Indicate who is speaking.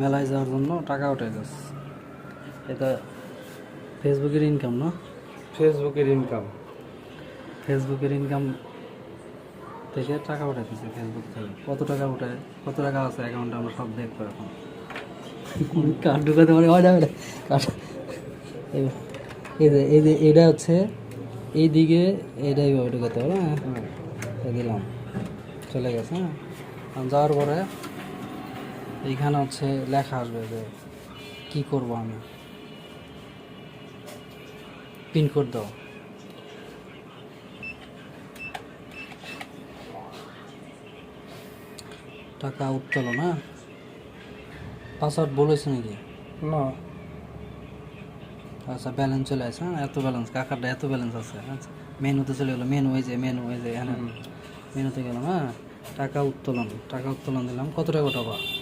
Speaker 1: মেলায় যাওয়ার জন্য টাকা উঠে যাচ্ছে। এটা ফেসবুকের ইনকাম না?
Speaker 2: ফেসবুকের ইনকাম।
Speaker 1: ফেসবুকের ইনকাম থেকে টাকা উঠাইতেছে ফেসবুক থেকে। কত টাকা উঠায়, কত টাকা আছে অ্যাকাউন্টে আমরা সব দেখবো এখন। কার্ড ঢুকাতে মানে হয় না কার্ড। এই যে এটা হচ্ছে এইদিকে, এটাই ঢুকাতে হবে। হ্যাঁ দিলাম, চলে গেছে। হ্যাঁ যাওয়ার পরে এইখানে হচ্ছে লেখা আসবে যে কী করবো আমি, পিনকোড দাও। টাকা উত্তোলন, না পাসওয়ার্ড বলেছে নাকি?
Speaker 2: না।
Speaker 1: আচ্ছা ব্যালেন্স চলে আসে। হ্যাঁ এত ব্যালেন্স, কাকারটা এত ব্যালেন্স আছে। আচ্ছা মেনুতে চলে গেলো, মেনু এই যে হ্যাঁ মেনুতে গেলাম। হ্যাঁ টাকা উত্তোলন দিলাম। কত টাকা উঠাবা?